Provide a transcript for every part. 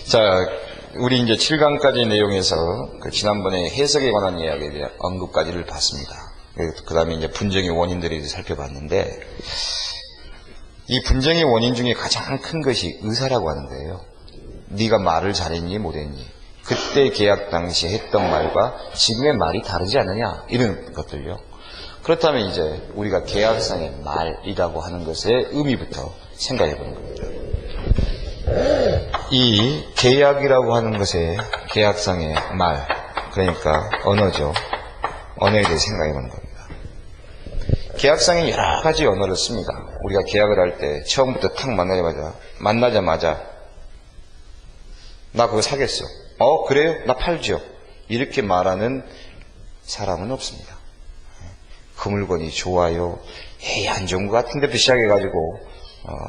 자, 우리 이제 7강까지 내용에서 그 지난번에 해석에 관한 이야기에 대한 언급까지를 봤습니다. 그 다음에 이제 분쟁의 원인들을 살펴봤는데, 이 분쟁의 원인 중에 가장 큰 것이 의사라고 하는 거예요. 네가 말을 잘했니 못했니, 그때 계약 당시에 했던 말과 지금의 말이 다르지 않느냐, 이런 것들요. 그렇다면 이제 우리가 계약상의 말이라고 하는 것의 의미부터 생각해 보는 겁니다. 이 계약이라고 하는 것의 계약상의 말, 그러니까 언어죠. 언어에 대해 생각해 보는 겁니다. 계약상에 여러 가지 언어를 씁니다. 우리가 계약을 할 때 처음부터 탁 만나자마자 나 그거 사겠어. 그래요? 나 팔죠. 이렇게 말하는 사람은 없습니다. 그 물건이 좋아요. 안 좋은 것 같은데부터 시작해가지고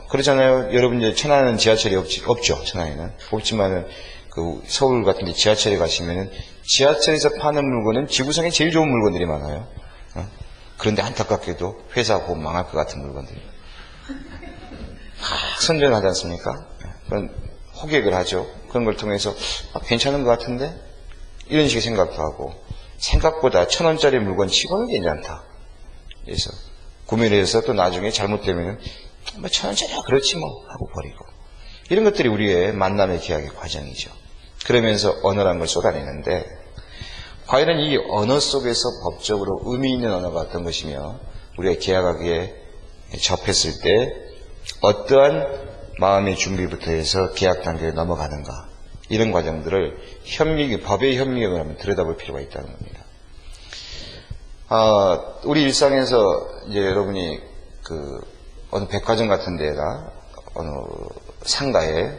그렇잖아요. 여러분 이제 천안에는 지하철이 없죠. 천안에는 없지만은 그 서울 같은데 지하철에 가시면은 지하철에서 파는 물건은 지구상에 제일 좋은 물건들이 많아요. 그런데 안타깝게도 회사 보면 망할 것 같은 물건들이 선전하지 않습니까? 그런 호객을 하죠. 그런 걸 통해서 괜찮은 것 같은데 이런 식의 생각도 하고, 생각보다 1,000원짜리 물건 치고는 괜찮다. 그래서 구매를 해서 또 나중에 잘못되면 1,000원짜리야 그렇지 뭐 하고 버리고, 이런 것들이 우리의 만남의 계약의 과정이죠. 그러면서 언어라는 걸 쏟아내는데, 과연 이 언어 속에서 법적으로 의미 있는 언어가 어떤 것이며, 우리가 계약하기에 접했을 때 어떠한 마음의 준비부터 해서 계약 단계에 넘어가는가, 이런 과정들을 법의 현미경을 한번 들여다볼 필요가 있다는 겁니다. 우리 일상에서 이제 여러분이 어느 백화점 같은 데나 어느 상가에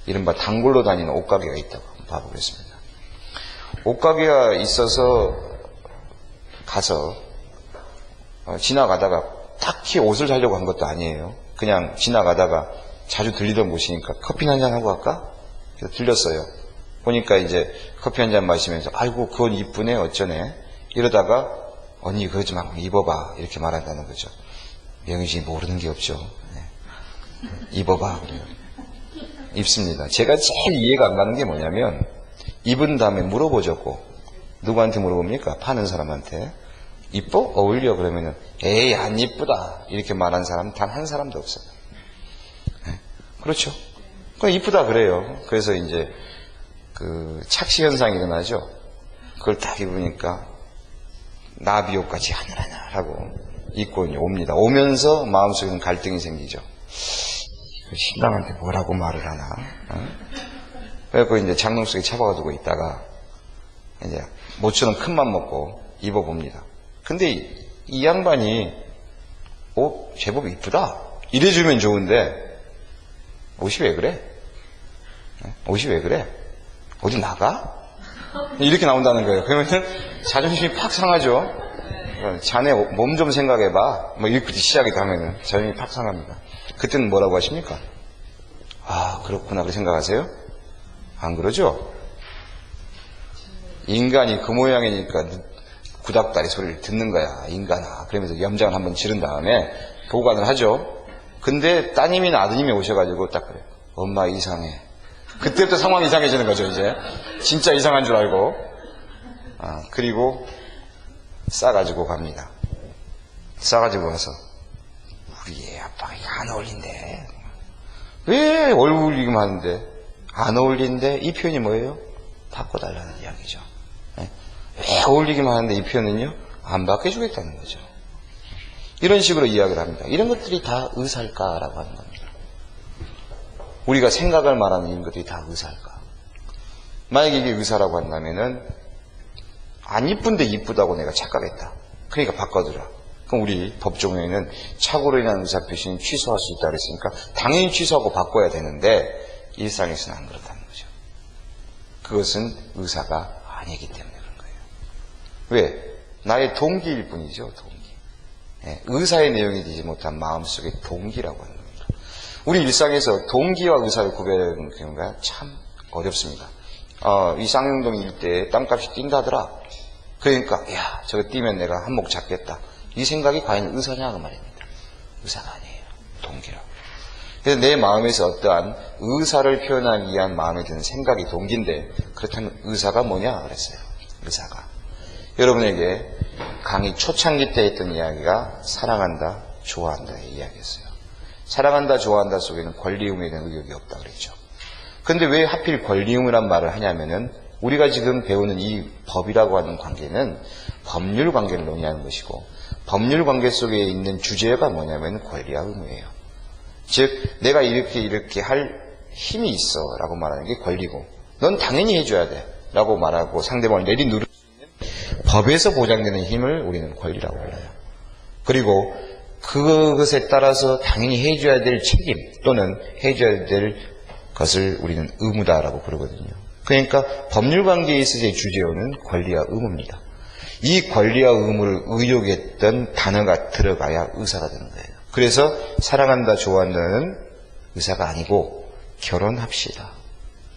이른바 단골로 다니는 옷가게가 있다고 한번 봐보겠습니다. 옷가게가 있어서 가서 지나가다가 딱히 옷을 사려고 한 것도 아니에요. 그냥 지나가다가 자주 들리던 곳이니까 커피 한잔 하고 갈까? 그래서 들렸어요. 보니까 이제 커피 한잔 마시면서 아이고 그건 이쁘네 어쩌네 이러다가 언니 그거 좀 한번 입어봐 이렇게 말한다는 거죠. 명희씨 모르는 게 없죠. 네. 입어봐 그래요. 입습니다. 제가 제일 이해가 안 가는 게 뭐냐면, 입은 다음에 물어보죠. 꼭. 누구한테 물어봅니까? 파는 사람한테. 이뻐? 어울려? 그러면은 에이 안 이쁘다 이렇게 말한 사람 단 한 사람도 없어요. 네. 그렇죠. 그냥 이쁘다 그래요. 그래서 이제 착시 현상이 일어나죠. 그걸 딱 입으니까 나비옷같이 하늘하늘하고 입고 옵니다. 오면서 마음속에는 갈등이 생기죠. 신랑한테 뭐라고 말을 하나? 그래서 이제 장롱 속에 잡아가지고 있다가 이제 모처럼 큰맘 먹고 입어봅니다. 근데 이 양반이 제법 이쁘다 이래주면 좋은데, 옷이 왜 그래? 옷이 왜 그래? 어디 나가? 이렇게 나온다는 거예요. 그러면 자존심이 팍 상하죠. 자네 몸 좀 생각해봐. 뭐 이렇게 시작이 되면은 자존심이 팍 상합니다. 그때는 뭐라고 하십니까? 그렇구나 그렇게 생각하세요? 안 그러죠? 인간이 그 모양이니까 구닥다리 소리를 듣는 거야 인간아. 그러면서 염장을 한번 지른 다음에 보관을 하죠. 근데 따님이나 아드님이 오셔가지고 딱 그래요. 엄마 이상해. 그때부터 상황이 이상해지는 거죠. 이제 진짜 이상한 줄 알고 그리고 싸가지고 갑니다. 싸가지고 가서 우리 애 아빠가 안 어울린대. 왜 어울리기만 하는데 안 어울린대? 이 표현이 뭐예요? 바꿔달라는 이야기죠. 왜 어울리기만 하는데 이 표현은요? 안 바꿔주겠다는 거죠. 이런 식으로 이야기를 합니다. 이런 것들이 다 의사일까라고 하는 겁니다. 우리가 생각을 말하는 이런 것들이 다 의사일까? 만약에 이게 의사라고 한다면은 안 이쁜데 이쁘다고 내가 착각했다. 그러니까 바꿔주라. 그럼 우리 법조문에는 착오로 인한 의사표시는 취소할 수 있다 그랬으니까 당연히 취소하고 바꿔야 되는데 일상에서는 안 그렇다는 거죠. 그것은 의사가 아니기 때문에 그런 거예요. 왜? 나의 동기일 뿐이죠. 동기. 의사의 내용이 되지 못한 마음속의 동기라고 하는 겁니다. 우리 일상에서 동기와 의사를 구별하는 경우가 참 어렵습니다. 이 쌍용동 일대에 땅값이 뛴다더라. 그러니까 저거 뛰면 내가 한몫 잡겠다. 이 생각이 과연 의사냐 그 말입니다. 의사가 아니에요. 동기라고. 그래서 내 마음에서 어떠한 의사를 표현하기 위한 마음에 드는 생각이 동기인데, 그렇다면 의사가 뭐냐 그랬어요. 의사가 여러분에게 강의 초창기 때 했던 이야기가 사랑한다, 좋아한다의 이야기였어요. 사랑한다, 좋아한다 속에는 권리 의무에 대한 의욕이 없다 그랬죠. 그런데 왜 하필 권리 의무란 말을 하냐면은 우리가 지금 배우는 이 법이라고 하는 관계는 법률 관계를 논의하는 것이고, 법률 관계 속에 있는 주제가 뭐냐면 권리와 의무예요. 즉 내가 이렇게 할 힘이 있어 라고 말하는 게 권리고, 넌 당연히 해줘야 돼 라고 말하고 상대방을 내리누를 수 있는 법에서 보장되는 힘을 우리는 권리라고 불러요. 그리고 그것에 따라서 당연히 해줘야 될 책임 또는 해줘야 될 것을 우리는 의무다라고 부르거든요. 그러니까 법률관계에 있어서의 주제어는 권리와 의무입니다. 이 권리와 의무를 의욕했던 단어가 들어가야 의사가 되는 거예요. 그래서 사랑한다, 좋아한다는 의사가 아니고 결혼합시다.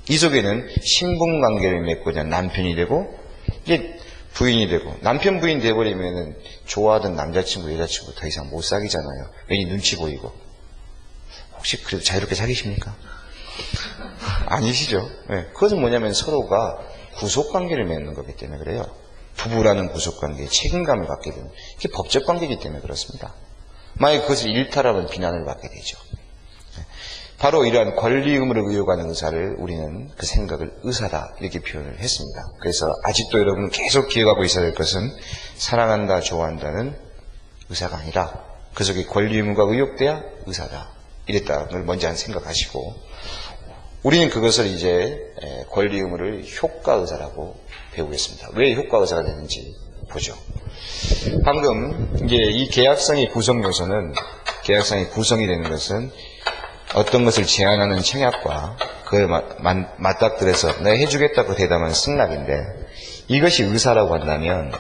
이 속에는 신분관계를 맺고자 남편이 되고 이제 부인이 되고, 남편 부인 돼버리면은 좋아하던 남자친구 여자친구 더 이상 못 사귀잖아요. 괜히 눈치 보이고. 혹시 그래도 자유롭게 사귀십니까? 아니시죠? 네. 그것은 뭐냐면 서로가 구속관계를 맺는 거기 때문에 그래요. 부부라는 구속관계에 책임감을 갖게 되는, 이게 법적 관계이기 때문에 그렇습니다. 만약에 그것을 일탈하면 비난을 받게 되죠. 바로 이러한 권리 의무를 의욕하는 의사를 우리는 그 생각을 의사다 이렇게 표현을 했습니다. 그래서 아직도 여러분은 계속 기억하고 있어야 될 것은 사랑한다, 좋아한다는 의사가 아니라 그 속에 권리 의무가 의욕돼야 의사다 이랬다는 걸 먼저 생각하시고, 우리는 그것을 이제 권리 의무를 효과 의사라고 배우겠습니다. 왜 효과 의사가 되는지 보죠. 방금 이제 이 계약상의 구성 요소는, 계약상의 구성이 되는 것은 어떤 것을 제안하는 청약과 그에 맞닥뜨려서 내가 해주겠다고 대답한 승낙인데, 이것이 의사라고 한다면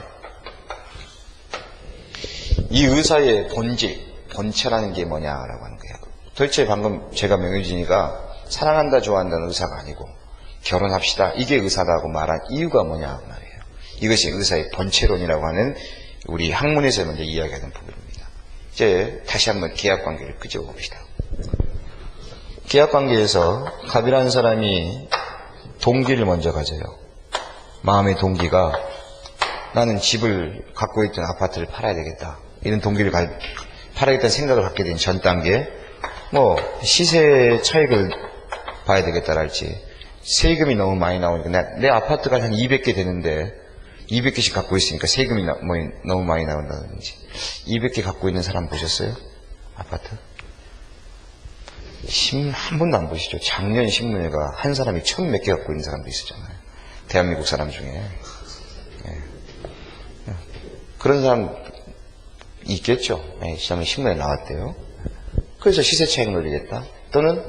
이 의사의 본질, 본체라는 게 뭐냐라고 하는 거예요. 도대체 방금 제가 명효진이가 사랑한다, 좋아한다는 의사가 아니고 결혼합시다 이게 의사라고 말한 이유가 뭐냐 말이에요. 이것이 의사의 본체론이라고 하는 우리 학문에서 먼저 이야기하는 부분입니다. 이제 다시 한번 계약관계를 끄집어 봅시다. 계약관계에서 갑이라는 사람이 동기를 먼저 가져요. 마음의 동기가 나는 집을 갖고 있던 아파트를 팔아야 되겠다, 이런 동기를 팔아야겠다는 생각을 갖게 된 전 단계, 뭐 시세 차익을 봐야 되겠다랄지, 세금이 너무 많이 나오니까 내 아파트가 한 200개 되는데 200개씩 갖고 있으니까 세금이 너무 많이 나온다든지. 200개 갖고 있는 사람 보셨어요? 아파트? 한 번도 안 보시죠? 작년 신문에가 한 사람이 1000몇 개 갖고 있는 사람도 있었잖아요. 대한민국 사람 중에. 네. 그런 사람 있겠죠. 네, 지난번 신문에 나왔대요. 그래서 시세 차익 노리겠다. 또는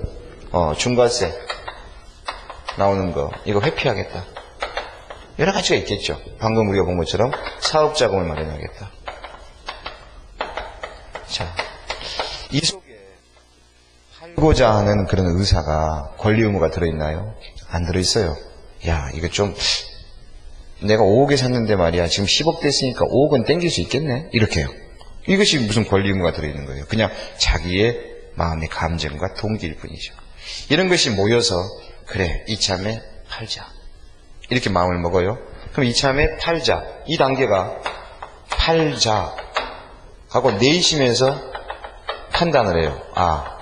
중과세 나오는 거 이거 회피하겠다. 여러 가지가 있겠죠. 방금 우리가 본 것처럼 사업자금을 마련하겠다. 자, 이 속에 팔고자 하는 그런 의사가 권리 의무가 들어있나요? 안 들어있어요. 야, 이거 좀 내가 5억에 샀는데 말이야 지금 10억 됐으니까 5억은 땡길 수 있겠네 이렇게요. 이것이 무슨 권리 의무가 들어있는 거예요. 그냥 자기의 마음의 감정과 동기일 뿐이죠. 이런 것이 모여서 그래 이참에 팔자 이렇게 마음을 먹어요. 그럼 이참에 팔자, 이 단계가 팔자 하고 내심에서 판단을 해요. 아,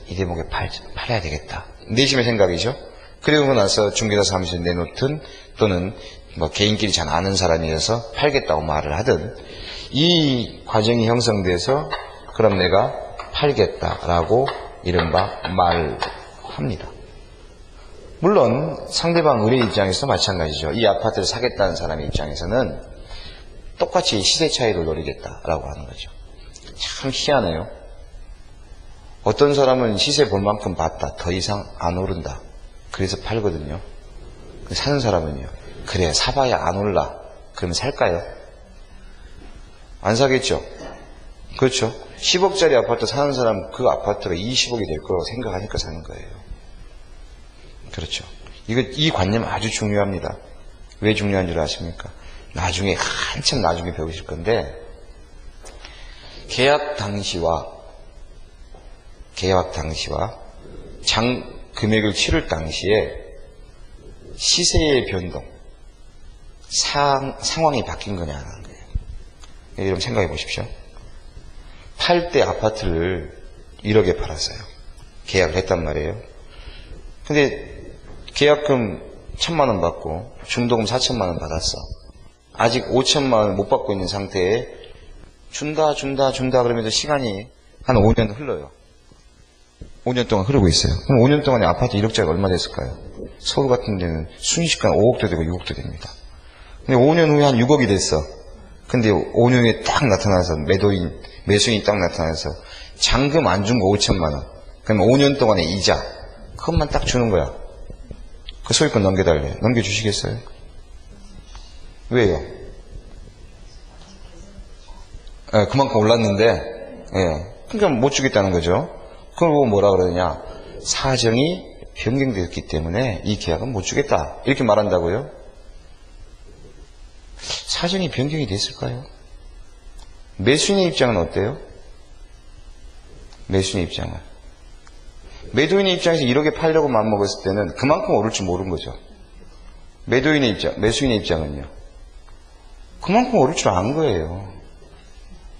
이 대목에 팔아야 되겠다. 내심의 생각이죠. 그리고 나서 중개사 사무실에 내놓든 또는 뭐 개인끼리 잘 아는 사람이어서 팔겠다고 말을 하든 이 과정이 형성돼서 그럼 내가 팔겠다라고 이른바 말합니다. 물론 상대방 의뢰 입장에서 마찬가지죠. 이 아파트를 사겠다는 사람의 입장에서는 똑같이 시세 차익을 노리겠다라고 하는 거죠. 참 희한해요. 어떤 사람은 시세 볼 만큼 봤다. 더 이상 안 오른다. 그래서 팔거든요. 사는 사람은요. 그래 사봐야 안 올라. 그러면 살까요? 안 사겠죠. 그렇죠. 10억짜리 아파트 사는 사람 그 아파트가 20억이 될 거라고 생각하니까 사는 거예요. 그렇죠. 이 관념 아주 중요합니다. 왜 중요한 줄 아십니까? 나중에 한참 나중에 배우실 건데 계약 당시와 계약 당시와 금액을 치를 당시에 시세의 변동, 상황이 바뀐 거냐는 거예요. 여러분 생각해 보십시오. 팔 때 아파트를 1억에 팔았어요. 계약을 했단 말이에요. 근데 계약금 1,000만 원 받고 중도금 4,000만 원 받았어. 아직 5,000만 원 못 받고 있는 상태에 준다 그러면서 시간이 한 5년 흘러요. 5년 동안 흐르고 있어요. 그럼 5년 동안에 아파트 1억짜리가 얼마 됐을까요? 서울 같은 데는 순식간 5억도 되고 6억도 됩니다. 근데 5년 후에 한 6억이 됐어. 근데 5년 후에 딱 나타나서 매수인이 딱 나타나서 잔금 안 준 거 5천만 원. 그럼 5년 동안의 이자 그것만 딱 주는 거야. 그 소유권 넘겨달래. 넘겨주시겠어요? 왜요? 그만큼 올랐는데, 그러니까 못 주겠다는 거죠. 그걸 뭐라 그러느냐? 사정이 변경되었기 때문에 이 계약은 못 주겠다. 이렇게 말한다고요? 사정이 변경이 됐을까요? 매수인의 입장은 어때요? 매수인의 입장은. 매도인의 입장에서 1억에 팔려고 마음먹었을 때는 그만큼 오를 줄 모르는 거죠. 매수인의 입장은요? 그만큼 오를 줄 안 거예요.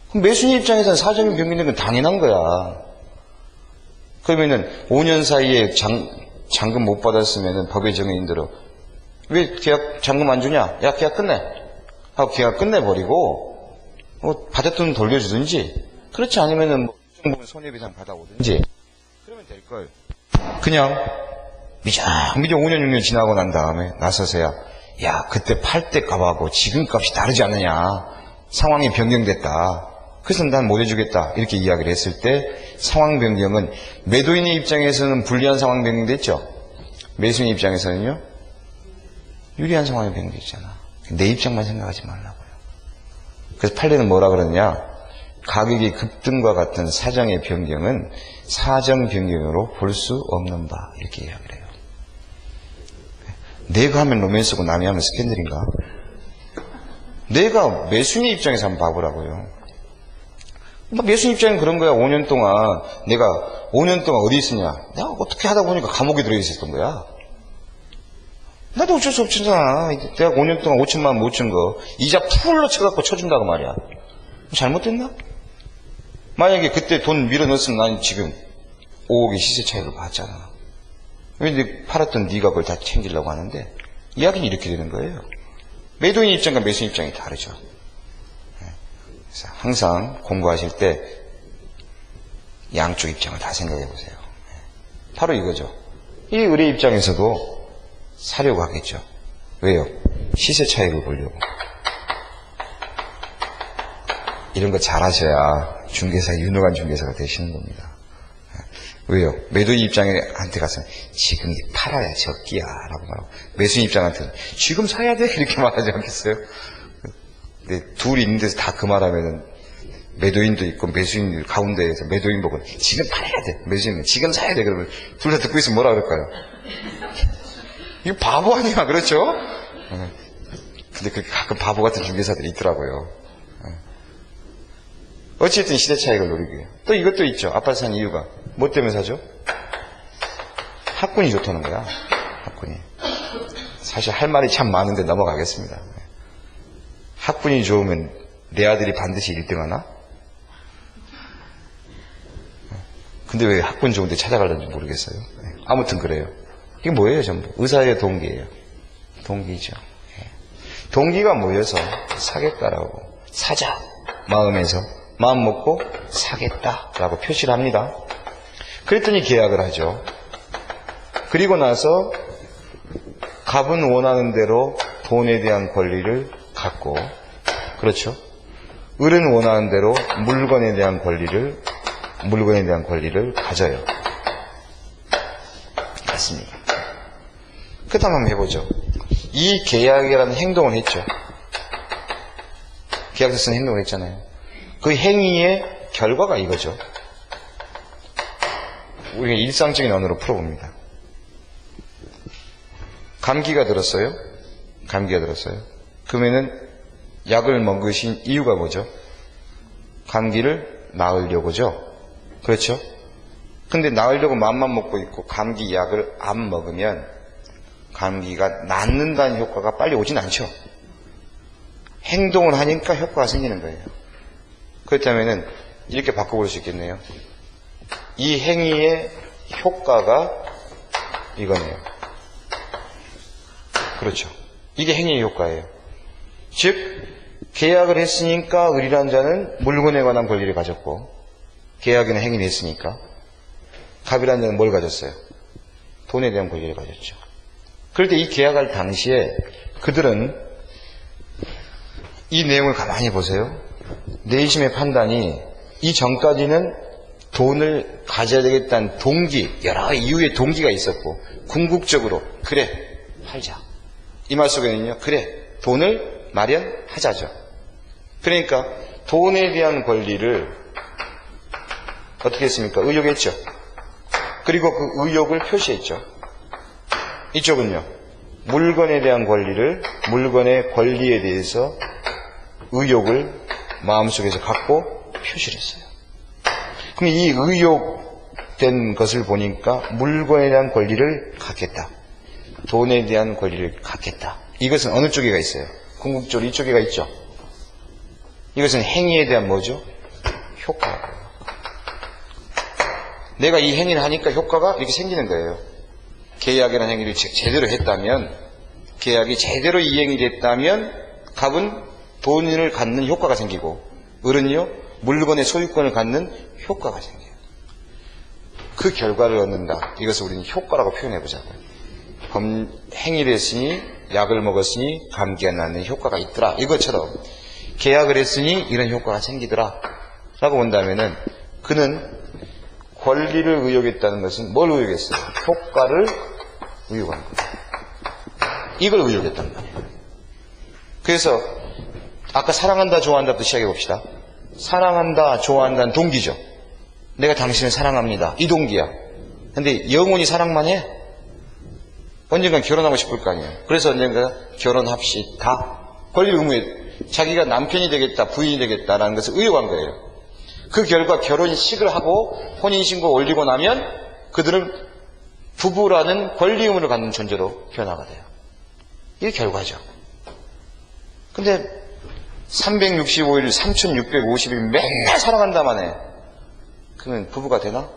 그럼 매수인의 입장에서는 사정이 변경된 건 당연한 거야. 그러면은 5년 사이에 잔금 못 받았으면은 법의 정해인대로 왜 계약 잔금 안 주냐? 야, 계약 끝내. 하고 계약 끝내버리고 받았던 돈 돌려주든지, 그렇지 않으면은 정부는 손해배상 받아오든지 그러면 될 걸. 그냥 미정미정 5년 6년 지나고 난 다음에 나서서야 야, 그때 팔 때 값하고 지금 값이 다르지 않느냐. 상황이 변경됐다. 그래서 난 못 해주겠다. 이렇게 이야기를 했을 때 상황 변경은 매도인의 입장에서는 불리한 상황 변경됐죠. 매수인의 입장에서는요, 유리한 상황이 변경됐잖아. 내 입장만 생각하지 말라고요. 그래서 판례는 뭐라 그러냐? 가격의 급등과 같은 사정의 변경은 사정 변경으로 볼 수 없는 바, 이렇게 이야기를 해요. 내가 하면 로맨스고 남이 하면 스캔들인가? 내가 매수인의 입장에서 한번 봐보라고요. 매수인 입장은 그런 거야. 5년 동안 내가 5년 동안 어디 있었냐? 내가 어떻게 하다 보니까 감옥에 들어있었던 거야. 나도 어쩔 수 없잖아. 내가 5년 동안 5천만 원 못 준 거 이자 풀로 쳐갖고 쳐준다고 말이야. 잘못됐나? 만약에 그때 돈 밀어넣었으면 난 지금 5억의 시세 차익을 봤잖아. 왜 팔았던 네가 그걸 다 챙기려고 하는데? 이야기는 이렇게 되는 거예요. 매도인 입장과 매수인 입장이 다르죠. 그래서 항상 공부하실 때 양쪽 입장을 다 생각해 보세요. 바로 이거죠. 이 의뢰 입장에서도 사려고 하겠죠. 왜요? 시세 차익을 보려고. 이런 거 잘하셔야 유능한 중개사가 되시는 겁니다. 왜요? 매도인 입장한테 가서 지금 팔아야 적기야 라고 말하고, 매수인 입장한테는 지금 사야 돼 이렇게 말하지 않겠어요? 근데 둘이 있는 데서 다 그 말하면은 매도인도 있고 매수인 가운데에서 매도인 보고 지금 팔아야 돼, 매수인은 지금 사야 돼, 그러면 둘 다 듣고 있으면 뭐라 그럴까요? 이거 바보 아니야, 그렇죠? 근데 그 가끔 바보 같은 중개사들이 있더라고요. 어쨌든 시대 차익을 노리기 위해. 또 이것도 있죠. 아파트 산 이유가 뭐 때문에 사죠? 학군이 좋다는 거야. 학군이. 사실 할 말이 참 많은데 넘어가겠습니다. 학군이 좋으면 내 아들이 반드시 1등 하나? 근데 왜 학군 좋은데 찾아가려는지 모르겠어요. 아무튼 그래요. 이게 뭐예요? 전부 의사의 동기예요. 동기죠. 동기가 모여서 사겠다라고, 사자 마음에서 마음 먹고 사겠다라고 표시를 합니다. 그랬더니 계약을 하죠. 그리고 나서 갑은 원하는 대로 돈에 대한 권리를 갖고, 그렇죠? 을은 원하는 대로 물건에 대한 권리를 가져요. 맞습니다. 그 다음 한번 해보죠. 이 계약이라는 행동을 했죠. 계약서 쓴 행동을 했잖아요. 그 행위의 결과가 이거죠. 우리가 일상적인 언어로 풀어봅니다. 감기가 들었어요. 그러면은 약을 먹으신 이유가 뭐죠? 감기를 나으려고죠. 그렇죠? 근데 나으려고 마음만 먹고 있고 감기 약을 안 먹으면 감기가 낫는다는 효과가 빨리 오진 않죠. 행동을 하니까 효과가 생기는 거예요. 그렇다면은 이렇게 바꿔볼 수 있겠네요. 이 행위의 효과가 이거네요. 그렇죠. 이게 행위의 효과예요. 즉 계약을 했으니까 을이라는 자는 물건에 관한 권리를 가졌고, 계약이나 행위를 했으니까 갑이라는 자는 뭘 가졌어요? 돈에 대한 권리를 가졌죠. 그럴 때 이 계약할 당시에 그들은 이 내용을 가만히 보세요. 내심의 판단이 이 전까지는 돈을 가져야 되겠다는 동기, 여러 이유의 동기가 있었고, 궁극적으로 그래 팔자, 이 말 속에는요, 그래 돈을 마련하자죠. 그러니까 돈에 대한 권리를 어떻게 했습니까? 의욕했죠. 그리고 그 의욕을 표시했죠. 이쪽은요, 물건에 대한 권리를, 물건의 권리에 대해서 의욕을 마음속에서 갖고 표시를 했어요. 그럼 이 의욕된 것을 보니까 물건에 대한 권리를 갖겠다, 돈에 대한 권리를 갖겠다. 이것은 어느 쪽에가 있어요? 궁극적으로 이쪽에가 있죠. 이것은 행위에 대한 뭐죠? 효과고요. 내가 이 행위를 하니까 효과가 이렇게 생기는 거예요. 계약이라는 행위를 제대로 했다면, 계약이 제대로 이행이 됐다면 갑은 돈을 갖는 효과가 생기고, 을은요 물건의 소유권을 갖는 효과가 생겨요. 그 결과를 얻는다. 이것을 우리는 효과라고 표현해 보자고요. 행위를 했으니, 약을 먹었으니 감기가 낫는 효과가 있더라. 이것처럼 계약을 했으니 이런 효과가 생기더라 라고 본다면은, 그는 권리를 의욕했다는 것은 뭘 의욕했어요? 효과를 의욕한 거예요. 이걸 의욕했단 말이에요. 그래서 아까 사랑한다 좋아한다부터 시작해 봅시다. 사랑한다 좋아한다는 동기죠. 내가 당신을 사랑합니다, 이 동기야. 근데 영원히 사랑만 해? 언젠간 결혼하고 싶을 거 아니에요. 그래서 언젠가 결혼합시다, 권리 의무에 자기가 남편이 되겠다, 부인이 되겠다라는 것을 의욕한 거예요. 그 결과 결혼식을 하고 혼인신고 올리고 나면 그들은 부부라는 권리 의무를 갖는 존재로 변화가 돼요. 이게 결과죠. 근데 365일 3650일 맨날 사랑한다만 해. 그러면 부부가 되나?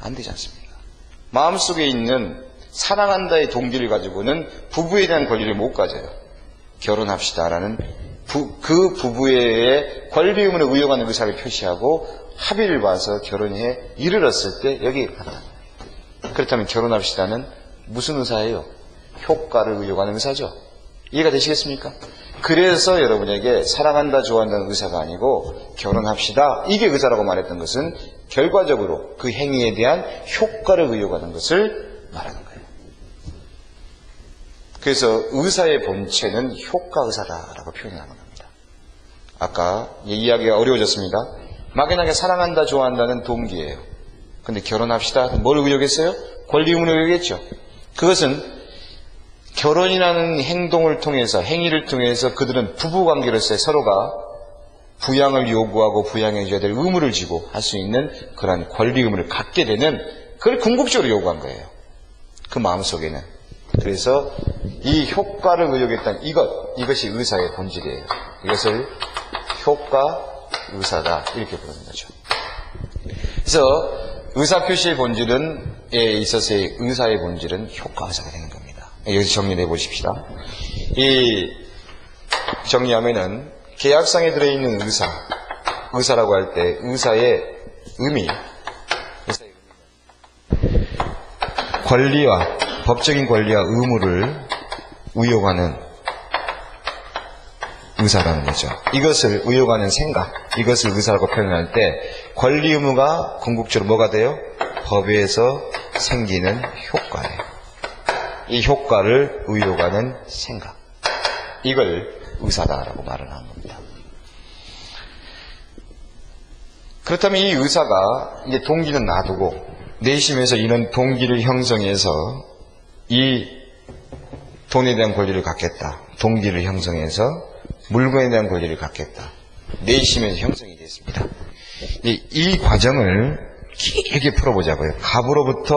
안 되지 않습니까? 마음속에 있는 사랑한다의 동기를 가지고는 부부에 대한 권리를 못 가져요. 결혼합시다라는 그 부부의 권리 의무를 의욕하는 의사를 표시하고 합의를 봐서 결혼에 이르렀을 때 여기 간다. 그렇다면 결혼합시다는 무슨 의사예요? 효과를 의욕하는 의사죠. 이해가 되시겠습니까? 그래서 여러분에게 사랑한다 좋아한다는 의사가 아니고 결혼합시다, 이게 의사라고 말했던 것은 결과적으로 그 행위에 대한 효과를 의욕하는 것을 말하는 거예요. 그래서 의사의 본체는 효과 의사다라고 표현하는 겁니다. 아까 이야기가 어려워졌습니다. 막연하게 사랑한다 좋아한다는 동기예요. 근데 결혼합시다, 뭘 의욕했어요? 권리 의무를 의욕했죠. 그것은 결혼이라는 행동을 통해서, 행위를 통해서 그들은 부부관계로서의 서로가 부양을 요구하고 부양해줘야 될 의무를 지고 할 수 있는 그런 권리 의무를 갖게 되는, 그걸 궁극적으로 요구한 거예요. 그 마음속에는. 그래서 이 효과를 의욕했다는 이것이 의사의 본질이에요. 이것을 효과 의사다, 이렇게 부르는 거죠. 그래서 의사표시의 본질은, 에 있어서의 의사의 본질은 효과 의사가 되는 겁니다. 여기서 정리해 보십시다. 이 정리하면은 계약상에 들어있는 의사라고 할 때 의사의 의미, 권리와 법적인 권리와 의무를 의욕하는 의사라는 거죠. 이것을 의욕하는 생각, 이것을 의사라고 표현할 때 권리 의무가 궁극적으로 뭐가 돼요? 법에서 생기는 효과예요. 이 효과를 의욕하는 생각, 이걸 의사다라고 말을 하는 겁니다. 그렇다면 이 의사가 이제 동기는 놔두고 내심에서 이런 동기를 형성해서 이 돈에 대한 권리를 갖겠다, 동기를 형성해서 물건에 대한 권리를 갖겠다, 내심에서 형성이 됐습니다. 이 과정을 길게 풀어보자고요. 갑으로부터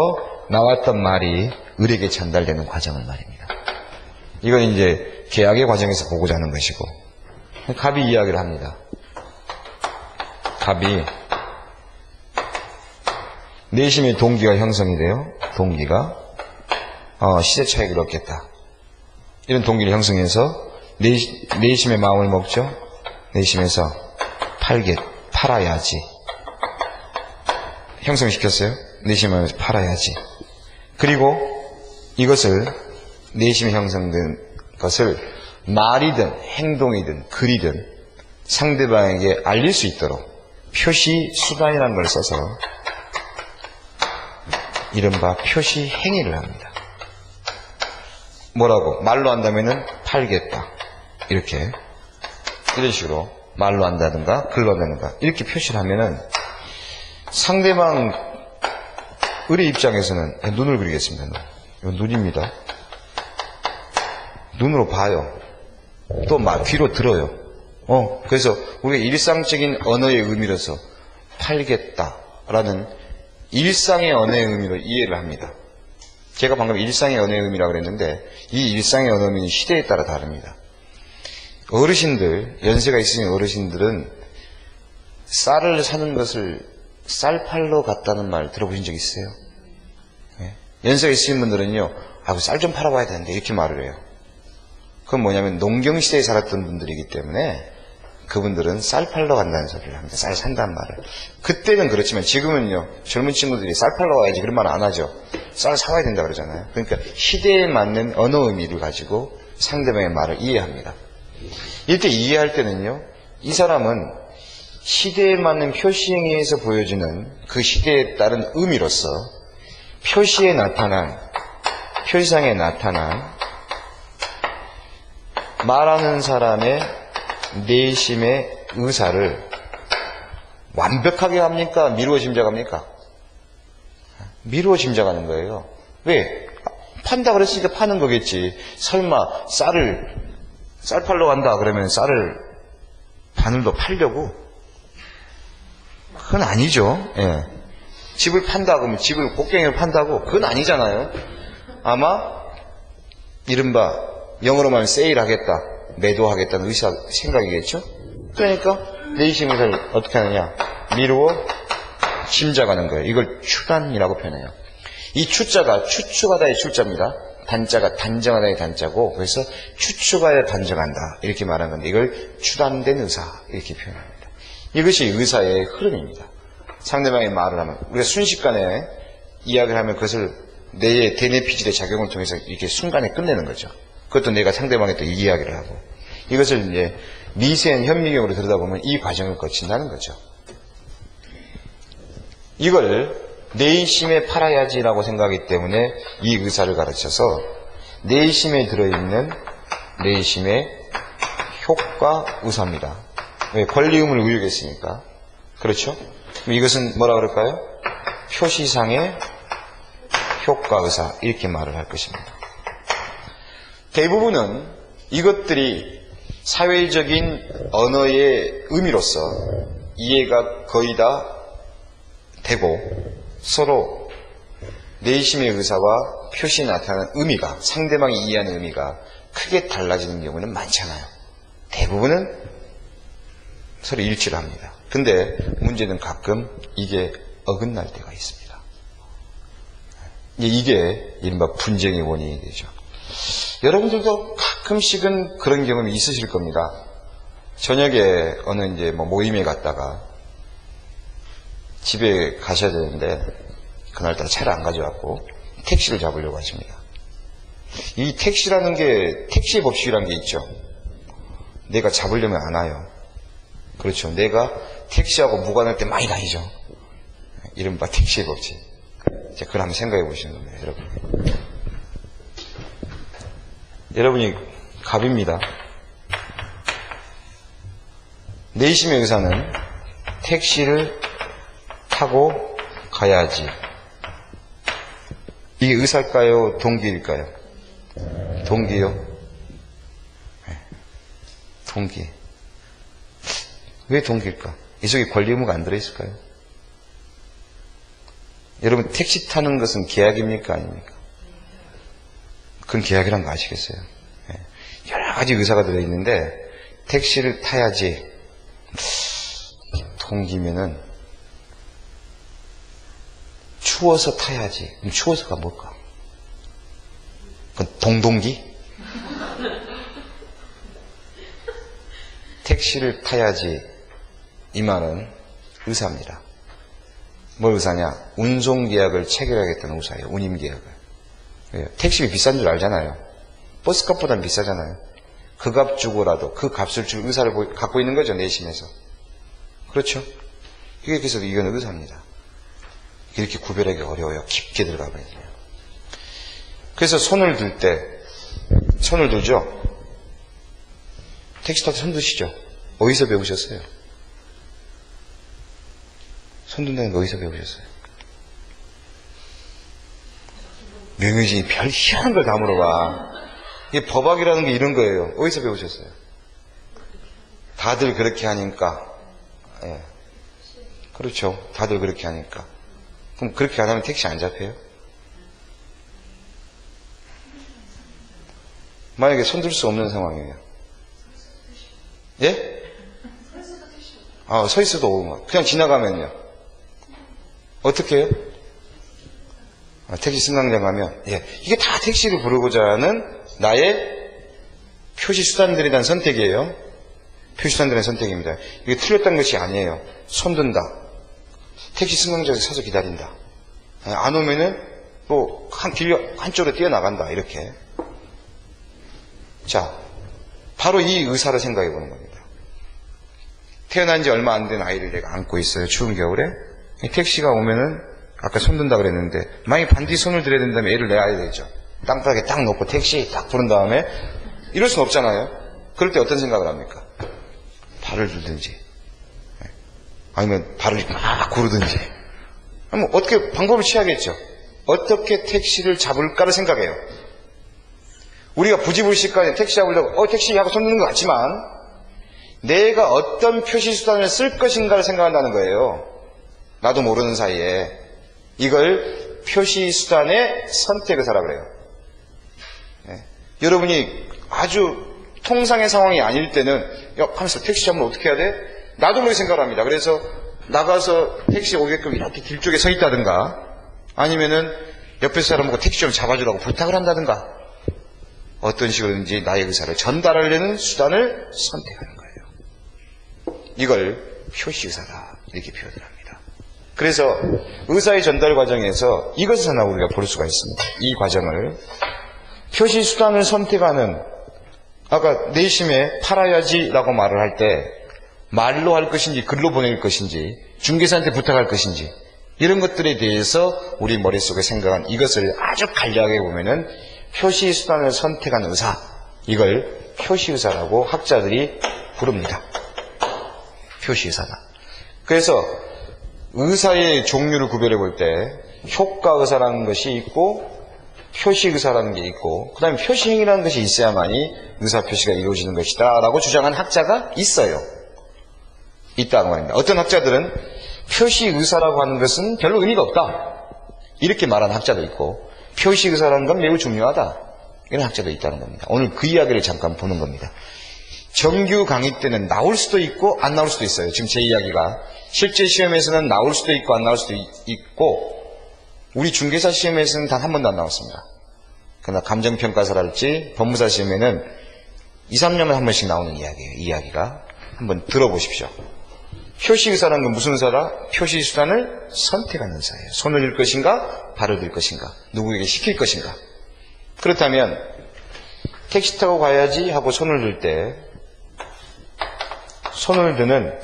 나왔던 말이 을에게 전달되는 과정을 말입니다. 이건 이제 계약의 과정에서 보고자 하는 것이고, 갑이 이야기를 합니다. 갑이 내심의 동기가 형성이 돼요. 동기가 시세 차익을 얻겠다. 이런 동기를 형성해서 내심의 마음을 먹죠. 내심에서 팔아야지. 형성시켰어요. 내심을 팔아야지. 그리고 이것을 내심이 형성된 것을 말이든 행동이든 글이든 상대방에게 알릴 수 있도록 표시 수단이라는 걸 써서 이른바 표시 행위를 합니다. 뭐라고? 말로 한다면은 팔겠다. 이렇게. 이런 식으로 말로 한다든가 글로 한다든가 이렇게 표시를 하면은 상대방 을의 입장에서는 눈을 그리겠습니다. 이건 눈입니다. 눈으로 봐요. 또 귀로 들어요. 그래서 우리가 일상적인 언어의 의미로서 팔겠다라는 일상의 언어의 의미로 이해를 합니다. 제가 방금 일상의 언어의 의미라고 그랬는데 이 일상의 언어의 의미는 시대에 따라 다릅니다. 어르신들, 연세가 있으신 어르신들은 쌀을 사는 것을 쌀 팔러 갔다는 말 들어보신 적 있어요? 네. 연세가 있으신 분들은요, 쌀 좀 팔아봐야 되는데 이렇게 말을 해요. 그건 뭐냐면 농경시대에 살았던 분들이기 때문에 그분들은 쌀 팔러 간다는 소리를 합니다. 쌀 산다는 말을. 그때는 그렇지만 지금은요, 젊은 친구들이 쌀 팔러 가야지 그런 말 안 하죠. 쌀 사와야 된다 그러잖아요. 그러니까 시대에 맞는 언어 의미를 가지고 상대방의 말을 이해합니다. 이때 이해할 때는요, 이 사람은 시대에 맞는 표시행위에서 보여주는 그 시대에 따른 의미로서 표시상에 나타난 말하는 사람의 내심의 의사를 완벽하게 합니까? 미루어 짐작합니까? 미루어 짐작하는 거예요. 왜? 판다 그랬으니까 파는 거겠지. 설마 쌀 팔러 간다 그러면 쌀을 바늘도 팔려고? 그건 아니죠. 예. 집을 판다 그러면 집을 곡괭이를 판다고? 그건 아니잖아요. 아마 이른바 영어로 말하면 세일하겠다, 매도하겠다는 생각이겠죠. 그러니까 내심 의사를 어떻게 하느냐, 미루어 짐작하는 거예요. 이걸 추단이라고 표현해요. 이 추자가 추측하다의 추자입니다. 단자가 단정하다의 단자고, 그래서 추측하여 단정한다 이렇게 말한 건데 이걸 추단된 의사 이렇게 표현합니다. 이것이 의사의 흐름입니다. 상대방의 말을 하면, 우리가 순식간에 이야기를 하면 그것을 뇌의 대뇌피질의 작용을 통해서 이렇게 순간에 끝내는 거죠. 그것도 내가 상대방에 또 이야기를 하고, 이것을 이제 미세한 현미경으로 들여다보면 이 과정을 거친다는 거죠. 이걸 내심에 팔아야지라고 생각하기 때문에 이 의사를 가르쳐서 내심에 들어있는 내심의 효과 의사입니다. 왜? 권리 의무를 의욕했으니까. 그렇죠? 이것은 뭐라 그럴까요? 표시상의 효과 의사 이렇게 말을 할 것입니다. 대부분은 이것들이 사회적인 언어의 의미로서 이해가 거의 다 되고 서로 내심의 의사와 표시에 나타나는 의미가, 상대방이 이해하는 의미가 크게 달라지는 경우는 많잖아요. 대부분은 서로 일치를 합니다. 근데 문제는 가끔 이게 어긋날 때가 있습니다. 이게 이른바 분쟁의 원인이 되죠. 여러분들도 가끔씩은 그런 경험이 있으실 겁니다. 저녁에 어느 이제 모임에 갔다가 집에 가셔야 되는데 그날따라 차를 안 가져왔고 택시를 잡으려고 하십니다. 이 택시라는 게, 택시의 법칙이라는 게 있죠. 내가 잡으려면 안 와요. 그렇죠. 내가 택시하고 무관할 때 많이 다니죠. 이른바 택시의 법칙. 그걸 한번 생각해 보시는 겁니다, 여러분. 여러분이 갑입니다. 내심의 의사는 택시를 타고 가야지. 이게 의사일까요? 동기일까요? 동기요? 네. 동기. 왜 동기일까? 이 속에 권리 의무가 안 들어있을까요? 여러분, 택시 타는 것은 계약입니까? 아닙니까? 그건 계약이란 거 아시겠어요? 여러 가지 의사가 들어있는데, 택시를 타야지, 동기면은, 추워서 타야지. 그럼 추워서가 뭘까? 그건 동동기? 택시를 타야지. 이 말은 의사입니다. 뭘 의사냐? 운송계약을 체결하겠다는 의사예요. 운임계약을. 택시비 비싼 줄 알잖아요. 버스값보다는 비싸잖아요. 그 값 주고라도 그 값을 줄 의사를 갖고 있는 거죠. 내심에서. 그렇죠? 이게 그래서 이건 의사입니다. 이렇게 구별하기 어려워요. 깊게 들어가 버려요. 그래서 손을 들 때, 손을 들죠? 택시 탈 때 손 드시죠? 어디서 배우셨어요? 손 든다는 거 어디서 배우셨어요? 명유진이 별 희한한 걸 다 물어봐. 이게 법학이라는 게 이런 거예요. 어디서 배우셨어요? 다들 그렇게 하니까. 예. 그렇죠. 다들 그렇게 하니까. 그럼 그렇게 안 하면 택시 안 잡혀요? 만약에 손들 수 없는 상황이에요. 예? 서 있어도 그냥 지나가면요. 어떻게 해요? 택시 승강장 가면, 이게 다 택시를 부르고자 하는 나의 표시수단들에 대한 선택이에요. 표시수단들의 선택입니다. 이게 틀렸다는 것이 아니에요. 손 든다. 택시 승강장에서 서서 기다린다. 안 오면은 또 한쪽으로 뛰어나간다. 이렇게. 자, 바로 이 의사를 생각해 보는 겁니다. 태어난 지 얼마 안 된 아이를 내가 안고 있어요. 추운 겨울에. 택시가 오면은 아까 손 든다 그랬는데 만약에 반드시 손을 들여야 된다면 애를 내야 되죠. 땅바닥에 딱 놓고 택시 딱 부른 다음에 이럴 수는 없잖아요. 그럴 때 어떤 생각을 합니까? 발을 들든지 아니면 발을 막 구르든지 뭐 어떻게 방법을 취하겠죠. 어떻게 택시를 잡을까를 생각해요. 우리가 부지불식간에 택시 잡으려고 택시 하고 손 드는 것 같지만 내가 어떤 표시수단을 쓸 것인가를 생각한다는 거예요. 나도 모르는 사이에 이걸 표시수단의 선택의사라고 그래요. 여러분이 아주 통상의 상황이 아닐 때는 하면서 택시 잡으면 어떻게 해야 돼? 나도 모르게 생각을 합니다. 그래서 나가서 택시 오게끔 이렇게 길 쪽에 서 있다든가 아니면은 옆에 사람 보고 택시 좀 잡아주라고 부탁을 한다든가 어떤 식으로든지 나의 의사를 전달하려는 수단을 선택하는 거예요. 이걸 표시의사다 이렇게 표현을 합니다. 그래서 의사의 전달 과정에서 이것을 하나 우리가 볼 수가 있습니다. 이 과정을 표시수단을 선택하는 아까 내심에 팔아야지라고 말을 할 때 말로 할 것인지 글로 보낼 것인지 중개사한테 부탁할 것인지 이런 것들에 대해서 우리 머릿속에 생각한 이것을 아주 간략하게 보면은 표시수단을 선택하는 의사 이걸 표시의사라고 학자들이 부릅니다. 표시의사다. 그래서 의사의 종류를 구별해 볼 때 효과의사라는 것이 있고 표시의사라는 게 있고 그 다음에 표시행위라는 것이 있어야만이 의사표시가 이루어지는 것이다 라고 주장한 학자가 있어요. 있다고 말입니다. 어떤 학자들은 표시의사라고 하는 것은 별로 의미가 없다 이렇게 말하는 학자도 있고 표시의사라는 건 매우 중요하다 이런 학자도 있다는 겁니다. 오늘 그 이야기를 잠깐 보는 겁니다. 정규 강의 때는 나올 수도 있고 안 나올 수도 있어요. 지금 제 이야기가 실제 시험에서는 나올 수도 있고 안 나올 수도 있고 우리 중개사 시험에서는 단 한 번도 안 나왔습니다. 그러나 감정평가사랄지 법무사 시험에는 2, 3년에 한 번씩 나오는 이야기예요. 이 이야기가 한번 들어보십시오. 표시의사라는 건 무슨 의사다? 표시수단을 선택하는 의사예요. 손을 들 것인가 발을 들 것인가 누구에게 시킬 것인가. 그렇다면 택시 타고 가야지 하고 손을 들 때 손을 드는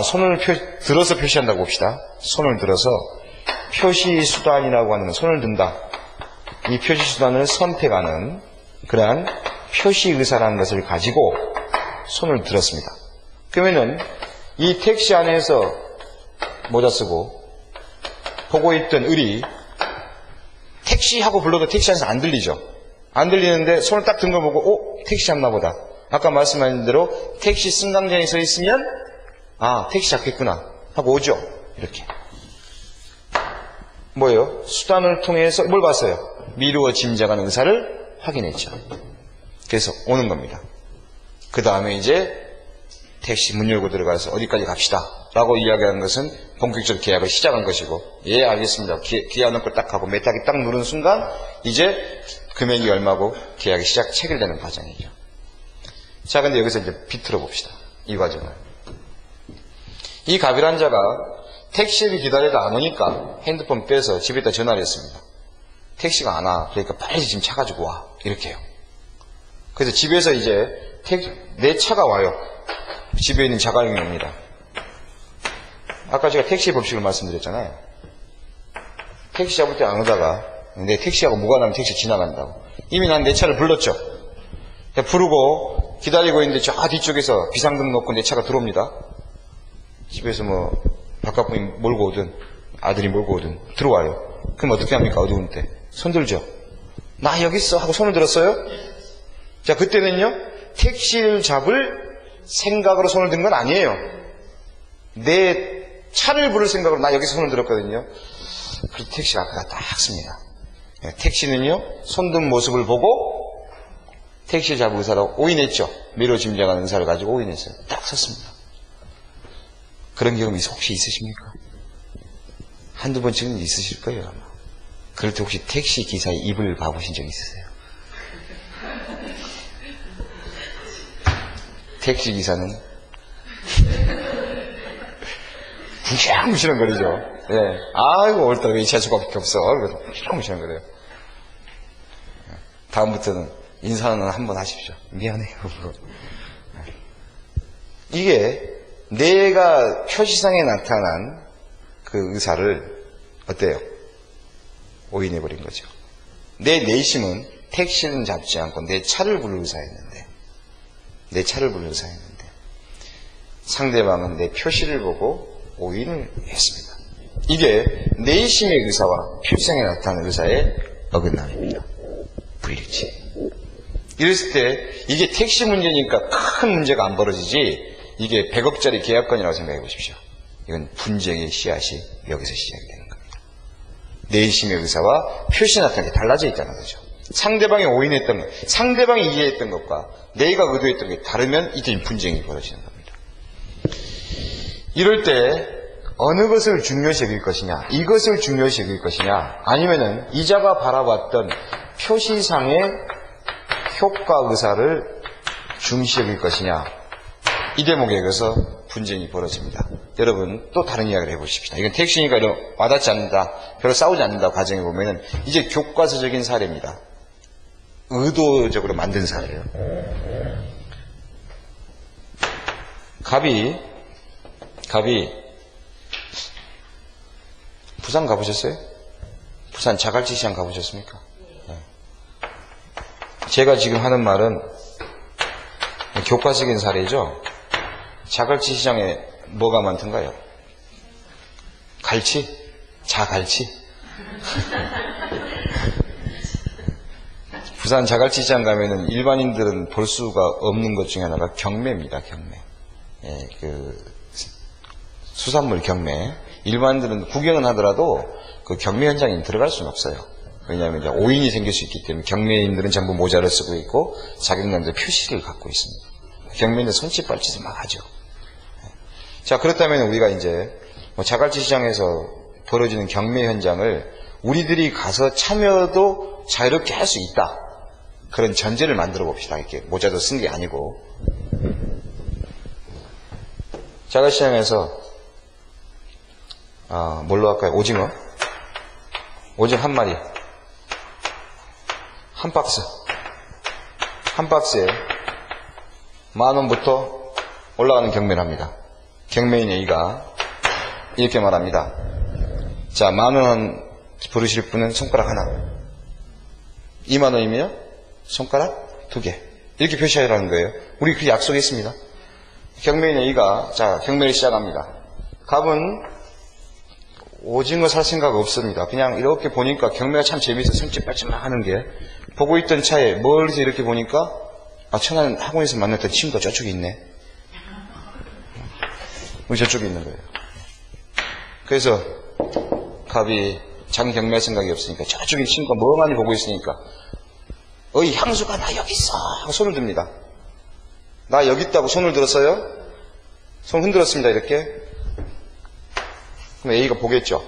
손을 들어서 표시한다고 봅시다. 손을 들어서 표시수단이라고 하는 건 손을 든다. 이 표시수단을 선택하는 그러한 표시의사라는 것을 가지고 손을 들었습니다. 그러면은 이 택시 안에서 모자 쓰고 보고 있던 을이 택시하고 불러도 택시 안에서 안 들리죠. 안 들리는데 손을 딱 든 거 보고 택시 잡나 보다. 아까 말씀하신 대로 택시 승강장에 서 있으면 택시 잡겠구나 하고 오죠. 이렇게 뭐예요? 수단을 통해서 뭘 봤어요? 미루어 짐작하는 의사를 확인했죠. 그래서 오는 겁니다. 그 다음에 이제 택시 문 열고 들어가서 어디까지 갑시다 라고 이야기하는 것은 본격적으로 계약을 시작한 것이고, 예 알겠습니다. 기아 넣고 딱 하고 메타기 딱 누른 순간 이제 금액이 얼마고 계약이 체결되는 과정이죠. 자, 근데 여기서 이제 비틀어 봅시다. 이 과정을. 이 가비란 자가 택시를 기다려도 안 오니까 핸드폰 빼서 집에다 전화를 했습니다. 택시가 안 와. 그러니까 빨리 지금 차 가지고 와. 이렇게 해요. 그래서 집에서 이제 내 차가 와요. 집에 있는 자가용이 옵니다. 아까 제가 택시 법칙을 말씀드렸잖아요. 택시 잡을 때 안 오다가 내 택시하고 무관하면 택시 지나간다고. 이미 난 내 차를 불렀죠. 부르고 기다리고 있는데 저 뒤쪽에서 비상등 놓고 내 차가 들어옵니다. 집에서 뭐 바깥분이 몰고 오든 아들이 몰고 오든 들어와요. 그럼 어떻게 합니까? 어두운 때 손 들죠. 나 여기 있어 하고 손을 들었어요. 자, 그때는요 택시를 잡을 생각으로 손을 든 건 아니에요. 내 차를 부를 생각으로 나 여기서 손을 들었거든요. 그래서 택시가 앞에가 딱 씁니다. 택시는요 손든 모습을 보고 택시 잡을 의사라고 오인했죠. 미로 짐작하는 의사를 가지고 오인했어요. 딱 섰습니다. 그런 경험이 혹시 있으십니까? 한두 번쯤은 있으실 거예요 아마. 그럴 때 혹시 택시 기사의 입을 봐보신 적 있으세요? 택시 기사는 무시렁무시렁거리죠. 예. 아이고 오늘따라 왜 이 차수밖에 없어. 그래서 무시렁무시렁거려요. 다음부터는 인사는 한번 하십시오. 미안해요. 이게 내가 표시상에 나타난 그 의사를 어때요? 오인해버린 거죠. 내 내심은 택시는 잡지 않고 내 차를 부를 의사였는데 상대방은 내 표시를 보고 오인을 했습니다. 이게 내심의 의사와 표시상에 나타나는 의사의 어긋남입니다. 불일치. 이랬을 때 이게 택시 문제니까 큰 문제가 안 벌어지지, 이게 100억짜리 계약건이라고 생각해 보십시오. 이건 분쟁의 씨앗이 여기서 시작이 되는 겁니다. 내심의 의사와 표시에 나타나는 게 달라져 있다는 거죠. 상대방이 오인했던 것, 상대방이 이해했던 것과 내가 의도했던 게 다르면 이때 분쟁이 벌어지는 겁니다. 이럴 때 어느 것을 중요시 여길 것이냐, 이것을 중요시 여길 것이냐, 아니면은 이자가 바라봤던 표시상의 효과 의사를 중시 여길 것이냐, 이 대목에서 분쟁이 벌어집니다. 여러분 또 다른 이야기를 해보십시다. 이건 택시니까 와닿지 않는다, 별로 싸우지 않는다 과정에 보면은 이제 교과서적인 사례입니다. 의도적으로 만든 사례예요. 갑이 부산 가보셨어요? 부산 자갈치 시장 가보셨습니까? 네. 제가 지금 하는 말은 교과적인 사례죠. 자갈치 시장에 뭐가 많던가요? 갈치? 자갈치? 부산 자갈치 시장 가면은 일반인들은 볼 수가 없는 것 중에 하나가 경매입니다. 경매. 예, 수산물 경매. 일반인들은 구경은 하더라도 그 경매 현장에 들어갈 수는 없어요. 왜냐하면 이제 오인이 생길 수 있기 때문에 경매인들은 전부 모자를 쓰고 있고 자격난도 표시를 갖고 있습니다. 경매인은 손짓발짓을 막 하죠. 자, 그렇다면 우리가 이제 자갈치 시장에서 벌어지는 경매 현장을 우리들이 가서 참여도 자유롭게 할 수 있다. 그런 전제를 만들어 봅시다. 이렇게 모자도 쓴 게 아니고. 자갈치 시장에서 뭘로 할까요? 오징어 한 마리, 한 박스에 10,000원부터 올라가는 경매를 합니다. 경매인 A가 이렇게 말합니다. 자, 10,000원 부르실 분은 손가락 하나, 20,000원이면 손가락 2개, 이렇게 표시하라는 거예요. 우리 그 약속했습니다. 경매인 A가 자 경매를 시작합니다. 갑은 오징어 살 생각 없습니다. 그냥 이렇게 보니까 경매가 참 재미있어. 손짓발짓만 하는 게, 보고 있던 차에 멀리서 이렇게 보니까 천안 학원에서 만났던 친구가 저쪽에 있네. 우리 저쪽에 있는 거예요. 그래서 갑이 자기 경매할 생각이 없으니까 저쪽에 친구가 멍하니 보고 있으니까 어이 향수가 나 여기 있어 하고 손을 듭니다. 나 여기 있다고 손을 들었어요? 손 흔들었습니다. 이렇게. 그럼 A가 보겠죠.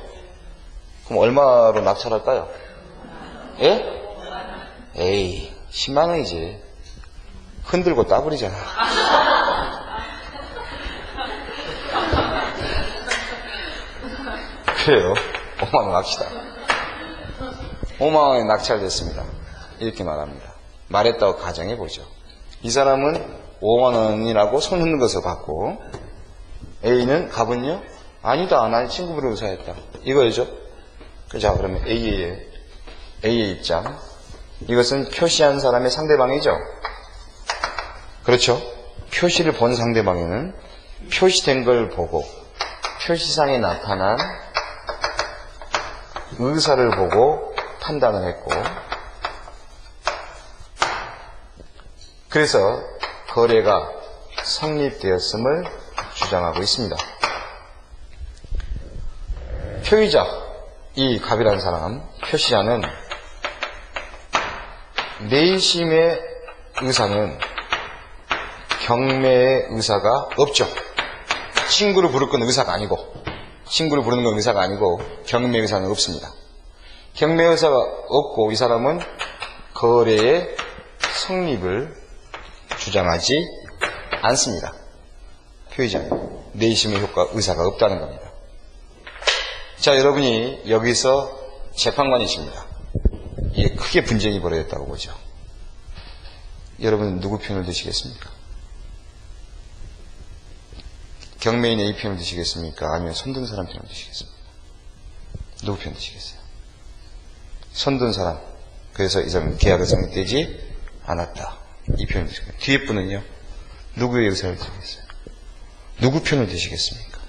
그럼 얼마로 낙찰할까요? 예? 에이 10만 원이지. 흔들고 따버리잖아. 그래요. 5만 원 합시다. 5만 원에 낙찰됐습니다. 이렇게 말합니다. 말했다고 가정해보죠. 이 사람은 5만 원이라고 손 흔든 것을 받고 A는 값은요? 아니다. 난 친구분을 의사했다. 이거죠. 자, 그러면 A의 입장. 이것은 표시한 사람의 상대방이죠. 그렇죠. 표시를 본 상대방에는 표시된 걸 보고 표시상에 나타난 의사를 보고 판단을 했고, 그래서 거래가 성립되었음을 주장하고 있습니다. 표의자, 이 갑이라는 사람, 표시자는 내심의 의사는 경매의 의사가 없죠. 친구를 부를 건 의사가 아니고, 친구를 부르는 건 의사가 아니고 경매 의사는 없습니다. 경매 의사가 없고 이 사람은 거래의 성립을 주장하지 않습니다. 표의자는 내심의 의사가 없다는 겁니다. 자, 여러분이 여기서 재판관이십니다. 이게 크게 분쟁이 벌어졌다고 보죠. 여러분은 누구 편을 드시겠습니까? 경매인 A 편을 드시겠습니까? 아니면 손든 사람 편을 드시겠습니까? 누구 편 드시겠어요? 손든 사람. 그래서 이 사람은 계약은 성립되지 않았다. 이 편을 드시겠어요. 뒤에 분은요? 누구의 의사를 드시겠어요? 누구 편을 드시겠습니까?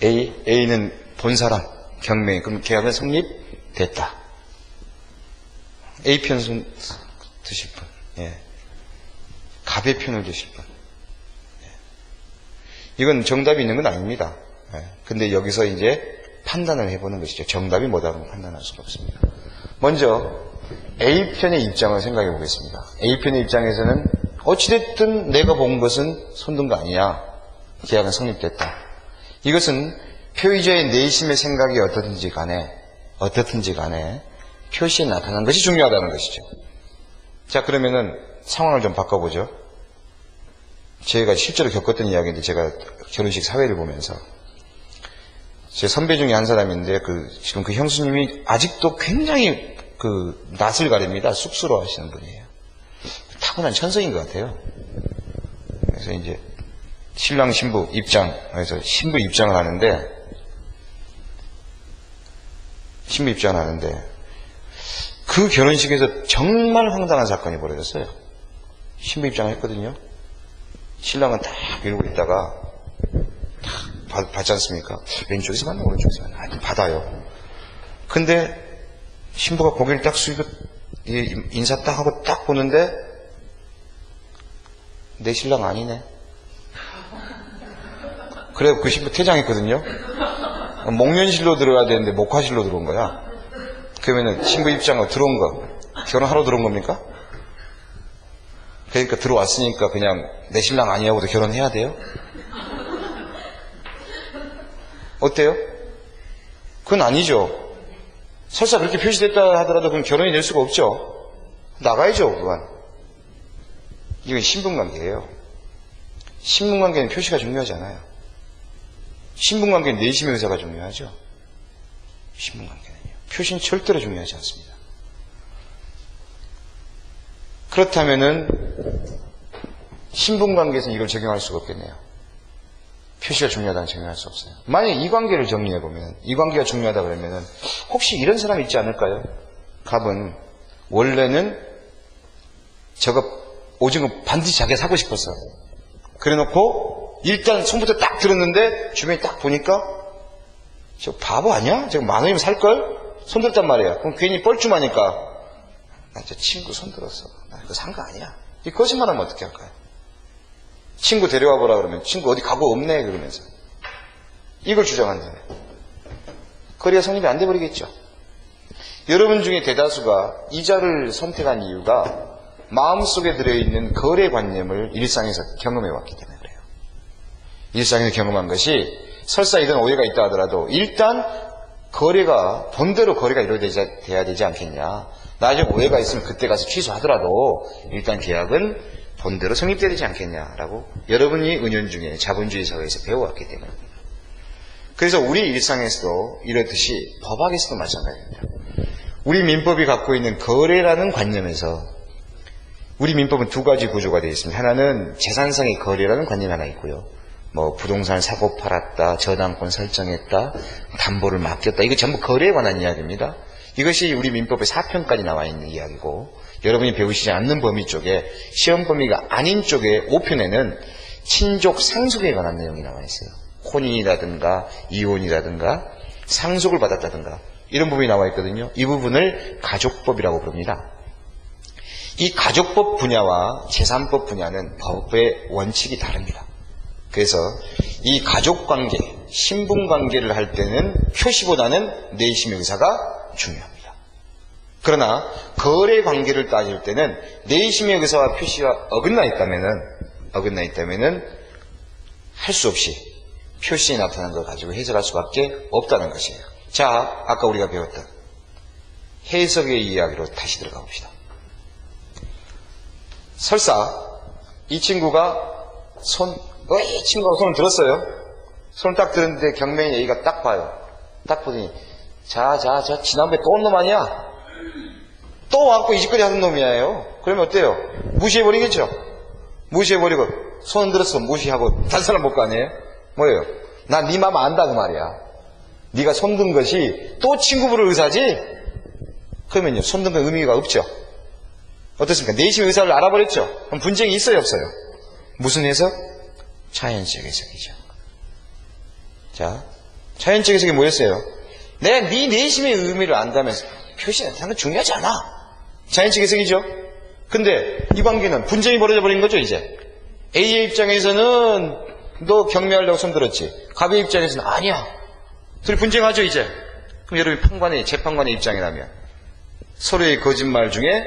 A는 본 사람, 경매인. 그럼 계약은 성립됐다. A 편 드실 분. 예. 갑의 편을 드실 분. 이건 정답이 있는 건 아닙니다. 근데 여기서 이제 판단을 해보는 것이죠. 정답이 뭐다고 판단할 수가 없습니다. 먼저 A편의 입장을 생각해 보겠습니다. A편의 입장에서는 어찌됐든 내가 본 것은 손든 거 아니야. 계약은 성립됐다. 이것은 표의자의 내심의 생각이 어떻든지 간에 표시에 나타난 것이 중요하다는 것이죠. 자, 그러면은 상황을 좀 바꿔보죠. 제가 실제로 겪었던 이야기인데, 제가 결혼식 사회를 보면서 제 선배 중에 한 사람인데 지금 그 형수님이 아직도 굉장히 낯을 가립니다. 쑥스러워 하시는 분이에요. 타고난 천성인 것 같아요. 그래서 이제 신랑 신부 입장에서 신부 입장을 하는데 그 결혼식에서 정말 황당한 사건이 벌어졌어요. 신부 입장을 했거든요. 신랑은 딱 이러고 있다가 딱 받지 않습니까? 왼쪽에서 받나 오른쪽에서 받나? 아니, 받아요. 근데 신부가 고개를 딱 숙이고 인사 딱 하고 딱 보는데 내 신랑 아니네. 그래 그 신부 퇴장했거든요. 목련실로 들어가야 되는데 목화실로 들어온 거야. 그러면은 신부 입장으로 들어온 거, 결혼하러 들어온 겁니까? 그러니까 들어왔으니까 그냥 내 신랑 아니하고도 결혼해야 돼요? 어때요? 그건 아니죠. 설사 그렇게 표시됐다 하더라도 그건 결혼이 될 수가 없죠. 나가야죠, 그건. 이건 신분관계예요. 신분관계는 표시가 중요하지 않아요. 신분관계는 내심의 의사가 중요하죠. 신분관계는요. 표시는 절대로 중요하지 않습니다. 그렇다면은 신분관계에서는 이걸 적용할 수가 없겠네요. 표시가 중요하다는 적용할 수 없어요. 만약에 이 관계를 정리해보면, 이 관계가 중요하다 그러면은 혹시 이런 사람이 있지 않을까요? 갑은 원래는 저거 오징어 반드시 자기가 사고 싶었어. 그래놓고 일단 손부터 딱 들었는데 주변에 딱 보니까 저 바보 아니야? 저거 10,000원이면 살걸? 손들었단 말이야. 그럼 괜히 뻘쭘하니까 나 저 친구 손들었어. 나 그거 산 거 아니야. 이 거짓말하면 어떻게 할까요? 친구 데려와 보라 그러면 친구 어디 가고 없네 그러면서 이걸 주장한다네. 거래가 성립이 안 돼버리겠죠. 여러분 중에 대다수가 이자를 선택한 이유가 마음속에 들어있는 거래관념을 일상에서 경험해왔기 때문에 그래요. 일상에서 경험한 것이 설사 이런 오해가 있다 하더라도 일단 거래가 본대로 거래가 이루어져야 되지 않겠냐. 나중에 오해가 있으면 그때 가서 취소하더라도 일단 계약은 본대로 성립돼야 되지 않겠냐라고 여러분이 은연중에 자본주의 사회에서 배워왔기 때문입니다. 그래서 우리 일상에서도 이렇듯이 법학에서도 마찬가지입니다. 우리 민법이 갖고 있는 거래라는 관념에서 우리 민법은 두 가지 구조가 되어 있습니다. 하나는 재산상의 거래라는 관념이 하나 있고요. 뭐 부동산을 사고 팔았다, 저당권 설정했다, 담보를 맡겼다. 이거 전부 거래에 관한 이야기입니다. 이것이 우리 민법의 4편까지 나와 있는 이야기고 여러분이 배우시지 않는 범위 쪽에 시험 범위가 아닌 쪽에 5편에는 친족 상속에 관한 내용이 나와 있어요. 혼인이라든가 이혼이라든가 상속을 받았다든가 이런 부분이 나와 있거든요. 이 부분을 가족법이라고 부릅니다. 이 가족법 분야와 재산법 분야는 법의 원칙이 다릅니다. 그래서 이 가족관계, 신분관계를 할 때는 표시보다는 내심의 의사가 중요합니다. 그러나 거래관계를 따질 때는 내심의 의사와 표시가 어긋나 있다면은 할 수 없이 표시에 나타난 걸 가지고 해석할 수밖에 없다는 것이에요. 자, 아까 우리가 배웠던 해석의 이야기로 다시 들어가 봅시다. 설사 이 친구가 이 친구가 손을 들었어요. 손을 딱 들었는데 경매인 A가 딱 봐요. 딱 보더니 자 지난번에 또 온 놈 아니야? 또 와갖고 이 짓거리 하는 놈이에요. 그러면 어때요? 무시해버리겠죠? 무시해버리고 손 들었어 무시하고 다른 사람 못 가네요. 뭐예요? 나 네 맘 안다 그 말이야. 네가 손든 것이 또 친구분을 의사지? 그러면요 손든 건 의미가 없죠. 어떻습니까? 내심의 의사를 알아버렸죠? 그럼 분쟁이 있어요 없어요? 무슨 해석? 자연적 해석이죠. 자, 자연적 해석이 뭐였어요? 내가 네 내심의 의미를 안다면서 표시가 나타나는 건 중요하지 않아. 자연적 해석이죠. 근데 이 관계는 분쟁이 벌어져 버린 거죠 이제. A의 입장에서는 너 경매하려고 손들었지. 갑의 입장에서는 아니야. 둘이 분쟁하죠 이제. 그럼 여러분 재판관의 입장이라면 서로의 거짓말 중에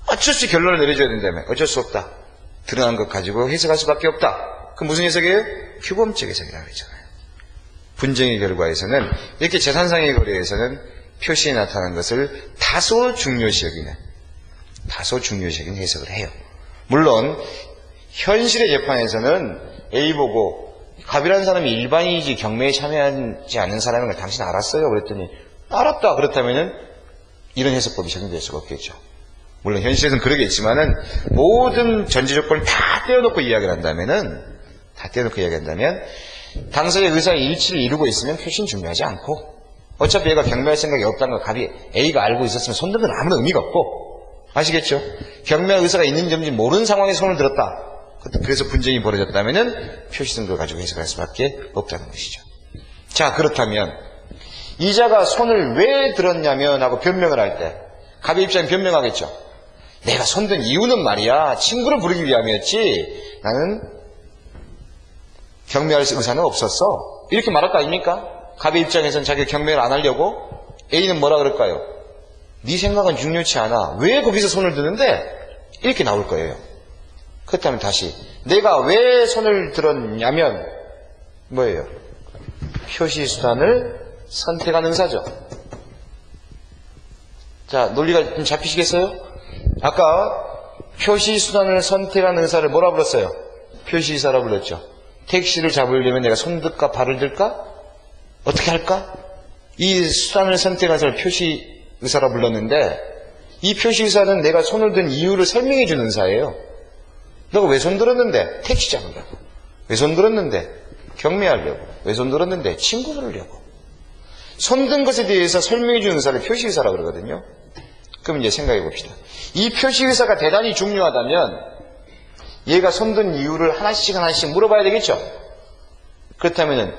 어쩔 수 없이 결론을 내려줘야 된다면 어쩔 수 없다. 드러난 것 가지고 해석할 수밖에 없다. 그럼 무슨 해석이에요? 규범적 해석이라고 그랬잖아요. 분쟁의 결과에서는 이렇게 재산상의 거래에서는 표시에 나타난 것을 다소 중요시 여기는 해석을 해요. 물론 현실의 재판에서는 A 보고 갑이라는 사람이 일반인이지 경매에 참여하지 않는 사람인 걸 당신 알았어요? 그랬더니 알았다. 그렇다면은 이런 해석법이 적용될 수가 없겠죠. 물론 현실에서는 그러겠지만은 모든 전제 조건을 다 떼어놓고 이야기를 한다면 당사자의 의사의 일치를 이루고 있으면 표시는 중요하지 않고 어차피 얘가 경매할 생각이 없다는 걸 갑이 A가 알고 있었으면 손든 건 아무런 의미가 없고 아시겠죠? 경매할 의사가 있는지 없는지 모르는 상황에 손을 들었다. 그래서 분쟁이 벌어졌다면은 표시된 걸 가지고 해석할 수밖에 없다는 것이죠. 자, 그렇다면 이자가 손을 왜 들었냐면 하고 변명을 할 때 갑의 입장에 변명하겠죠. 내가 손든 이유는 말이야 친구를 부르기 위함이었지 나는 경매할 의사는 없었어. 이렇게 말할 거 아닙니까? 갑의 입장에서는 자기가 경매를 안 하려고 A는 뭐라 그럴까요? 네 생각은 중요치 않아. 왜 거기서 손을 드는데? 이렇게 나올 거예요. 그렇다면 다시 내가 왜 손을 들었냐면 뭐예요? 표시수단을 선택한 의사죠. 자, 논리가 좀 잡히시겠어요? 아까 표시수단을 선택한 의사를 뭐라 불렀어요? 표시의사라 불렀죠. 택시를 잡으려면 내가 손 들까 발을 들까? 어떻게 할까? 이 수단을 선택한 사람을 표시의사라 불렀는데 이 표시의사는 내가 손을 든 이유를 설명해 주는 의사예요. 너가 왜 손 들었는데? 택시 잡으려고. 왜 손 들었는데? 경매하려고. 왜 손 들었는데? 친구 부르려고. 손 든 것에 대해서 설명해 주는 의사를 표시의사라 그러거든요. 그럼 이제 생각해 봅시다. 이 표시의사가 대단히 중요하다면 얘가 손든 이유를 하나씩 물어봐야 되겠죠? 그렇다면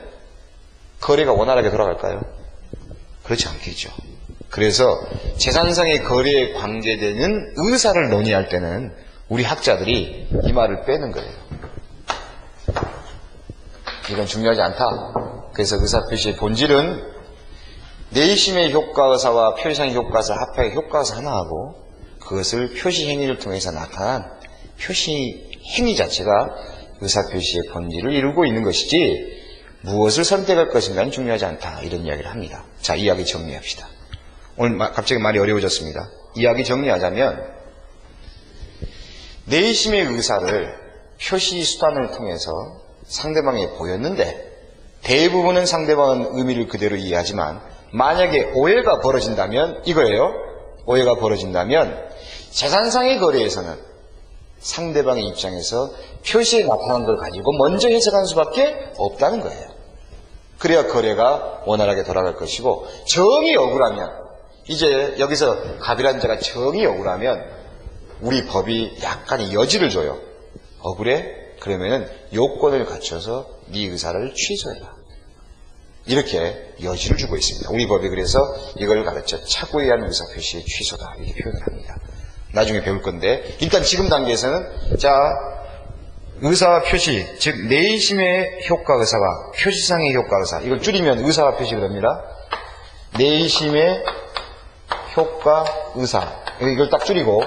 거래가 원활하게 돌아갈까요? 그렇지 않겠죠. 그래서 재산상의 거래에 관계되는 의사를 논의할 때는 우리 학자들이 이 말을 빼는 거예요. 이건 중요하지 않다. 그래서 의사표시의 본질은 내심의 효과의사와 표시상의 효과의사 합하여 효과의사 하나하고 그것을 표시 행위를 통해서 나타난 표시 행위 자체가 의사표시의 본질을 이루고 있는 것이지 무엇을 선택할 것인가는 중요하지 않다. 이런 이야기를 합니다. 자, 이야기 정리합시다. 오늘 갑자기 말이 어려워졌습니다. 이야기 정리하자면 내심의 의사를 표시 수단을 통해서 상대방에 보였는데 대부분은 상대방은 의미를 그대로 이해하지만 만약에 오해가 벌어진다면 이거예요. 오해가 벌어진다면 재산상의 거래에서는 상대방의 입장에서 표시에 나타난 걸 가지고 먼저 해석하는 수밖에 없다는 거예요. 그래야 거래가 원활하게 돌아갈 것이고 정이 억울하면 이제 여기서 갑이라는 자가 정이 억울하면 우리 법이 약간의 여지를 줘요. 억울해? 그러면은 요건을 갖춰서 네 의사를 취소해라. 이렇게 여지를 주고 있습니다. 우리 법이 그래서 이걸 가르쳐 착오에 의한 의사표시의 취소다 이렇게 표현을 합니다. 나중에 배울 건데 일단 지금 단계에서는 자 의사표시 즉 내심의 효과의사와 표시상의 효과의사 이걸 줄이면 의사와 표시 그럽니다. 내심의 효과의사 이걸 딱 줄이고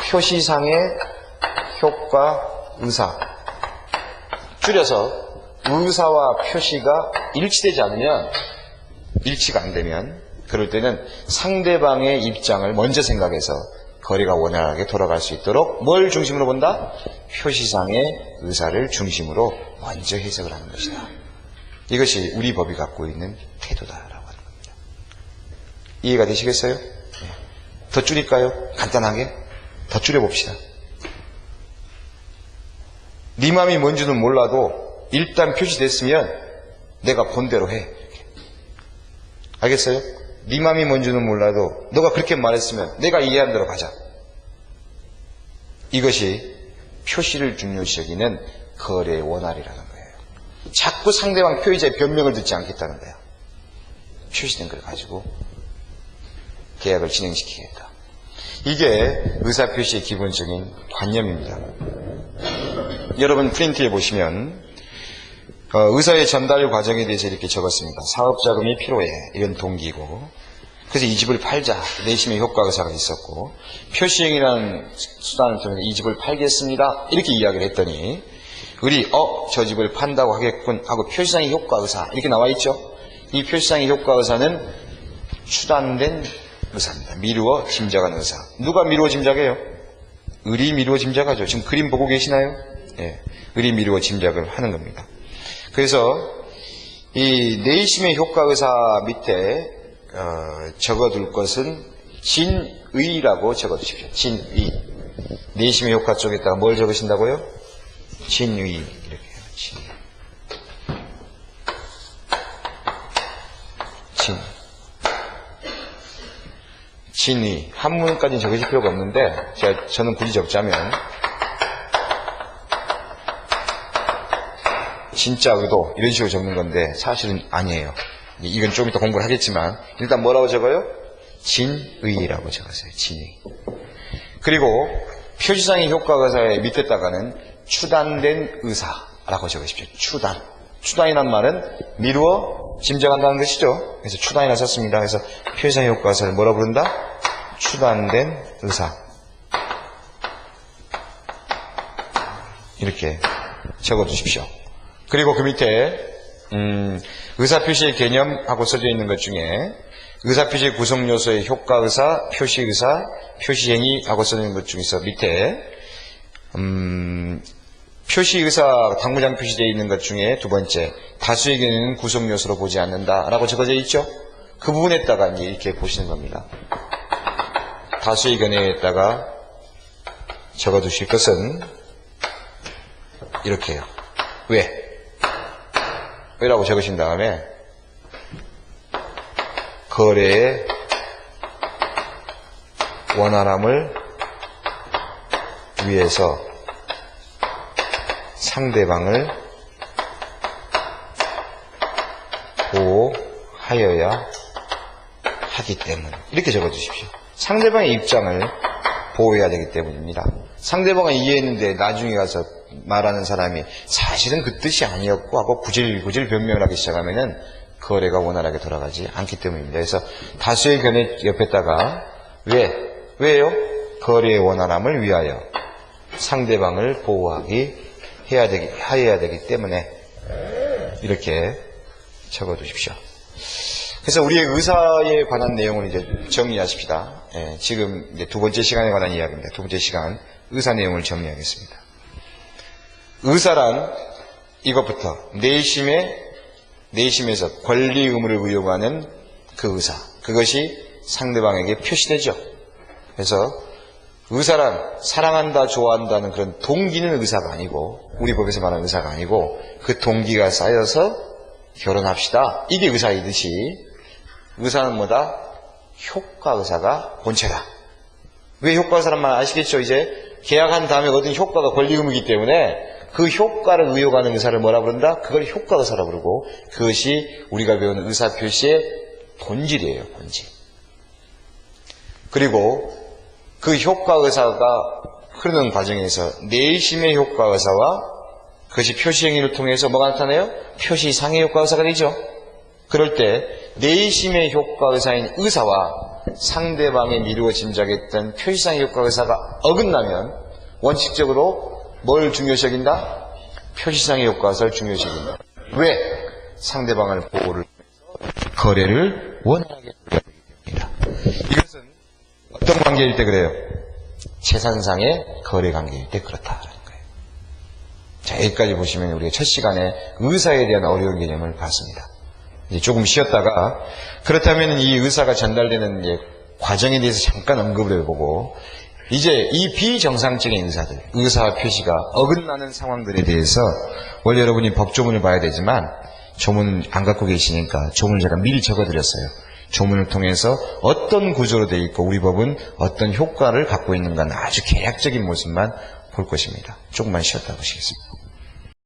표시상의 효과의사 줄여서 의사와 표시가 일치되지 않으면 일치가 안 되면 그럴 때는 상대방의 입장을 먼저 생각해서 거래가 원활하게 돌아갈 수 있도록 뭘 중심으로 본다? 표시상의 의사를 중심으로 먼저 해석을 하는 것이다. 이것이 우리 법이 갖고 있는 태도다라고 하는 겁니다. 이해가 되시겠어요? 더 줄일까요? 간단하게 더 줄여봅시다. 네 마음이 뭔지는 몰라도 일단 표시됐으면 내가 본대로 해. 알겠어요? 네 마음이 뭔지는 몰라도 너가 그렇게 말했으면 내가 이해한 대로 가자. 이것이 표시를 중요시 여기는 거래의 원활이라는 거예요. 자꾸 상대방 표의자의 변명을 듣지 않겠다는 거야. 표시된 걸 가지고 계약을 진행시키겠다. 이게 의사표시의 기본적인 관념입니다. 여러분 프린트에 보시면 의사의 전달 과정에 대해서 이렇게 적었습니다. 사업자금이 필요해. 이건 동기고. 그래서 이 집을 팔자. 내심의 효과의사가 있었고 표시행위라는 수단을 통해서 이 집을 팔겠습니다. 이렇게 이야기를 했더니 을이 저 집을 판다고 하겠군 하고 표시상의 효과의사 이렇게 나와 있죠. 이 표시상의 효과의사는 추단된 의사입니다. 미루어 짐작한 의사. 누가 미루어 짐작해요? 을이 미루어 짐작하죠. 지금 그림 보고 계시나요? 예, 을이 미루어 짐작을 하는 겁니다. 그래서 이 내심의 효과의사 밑에 적어둘 것은 진의라고 적어두십시오. 진의. 내심의 효과 쪽에다가 뭘 적으신다고요? 진의. 이렇게 해요. 진의. 한문까지는 적으실 필요가 없는데 저는 굳이 적자면 진짜 의도 이런 식으로 적는 건데 사실은 아니에요. 이건 좀 이따 공부를 하겠지만 일단 뭐라고 적어요? 진의라고 적었어요. 진의. 그리고 표시상의 효과의사의 밑에다가는 추단된 의사라고 적으십시오. 추단. 추단이란 말은 미루어 짐작한다는 것이죠. 그래서 추단이라 썼습니다. 그래서 표시상의 효과의사를 뭐라 부른다? 추단된 의사. 이렇게 적어두십시오. 그리고 그 밑에 의사표시의 개념하고 써져 있는 것 중에 의사표시의 구성요소의 효과의사, 표시의사, 표시행위하고 써져 있는 것 중에서 밑에 표시의사 당무장 표시되어 있는 것 중에 두 번째 다수의 견해는 구성요소로 보지 않는다라고 적어져 있죠. 그 부분에다가 이제 이렇게 보시는 겁니다. 다수의 견해에다가 적어두실 것은 이렇게요. 왜? 왜라고 적으신 다음에 거래의 원활함을 위해서 상대방을 보호하여야 하기 때문. 이렇게 적어주십시오. 상대방의 입장을 보호해야 되기 때문입니다. 상대방은 이해했는데 나중에 가서 말하는 사람이 사실은 그 뜻이 아니었고 하고 구질구질 변명을 하기 시작하면은 거래가 원활하게 돌아가지 않기 때문입니다. 그래서 다수의 견해 옆에다가 왜요? 거래의 원활함을 위하여 상대방을 해야 되기 때문에 이렇게 적어두십시오. 그래서 우리의 의사에 관한 내용을 이제 정리하십시다. 지금 이제 두 번째 시간에 관한 이야기입니다. 두 번째 시간 의사 내용을 정리하겠습니다. 의사란 이것부터 내심에서 권리 의무를 의용하는 그 의사, 그것이 상대방에게 표시되죠. 그래서 의사란 사랑한다, 좋아한다는 그런 동기는 의사가 아니고, 우리 법에서 말하는 의사가 아니고, 그 동기가 쌓여서 결혼합시다, 이게 의사이듯이 의사는 뭐다? 효과 의사가 본체다. 왜 효과 의사란 말 아시겠죠? 이제 계약한 다음에 얻은 효과가 권리 의무이기 때문에 그 효과를 의용하는 의사를 뭐라 부른다? 그걸 효과 의사라고 부르고, 그것이 우리가 배우는 의사 표시의 본질이에요, 본질. 그리고 그 효과 의사가 흐르는 과정에서 내심의 효과 의사와 그것이 표시 행위를 통해서 뭐가 나타나요? 표시상의 효과 의사가 되죠. 그럴 때 내심의 효과 의사인 의사와 상대방의 미루어 짐작했던 표시상의 효과 의사가 어긋나면 원칙적으로 뭘 중요시 여긴다? 표시상의 효과 의사를 중요시 여긴다. 왜? 상대방을 보호를 위해서 거래를 원활하게 해야 되기 때문이다. 이것은 어떤 관계일 때 그래요? 재산상의 거래 관계일 때 그렇다라는 거예요. 자, 여기까지 보시면 우리가 첫 시간에 의사에 대한 어려운 개념을 봤습니다. 이제 조금 쉬었다가, 그렇다면 이 의사가 전달되는 이제 과정에 대해서 잠깐 언급을 해보고, 이제 이 비정상적인 의사들, 의사 표시가 어긋나는 상황들에 대해서 원래 여러분이 법조문을 봐야 되지만 조문 안 갖고 계시니까 조문을 제가 미리 적어드렸어요. 조문을 통해서 어떤 구조로 되어 있고 우리 법은 어떤 효과를 갖고 있는가 아주 개략적인 모습만 볼 것입니다. 조금만 쉬었다 보시겠습니다.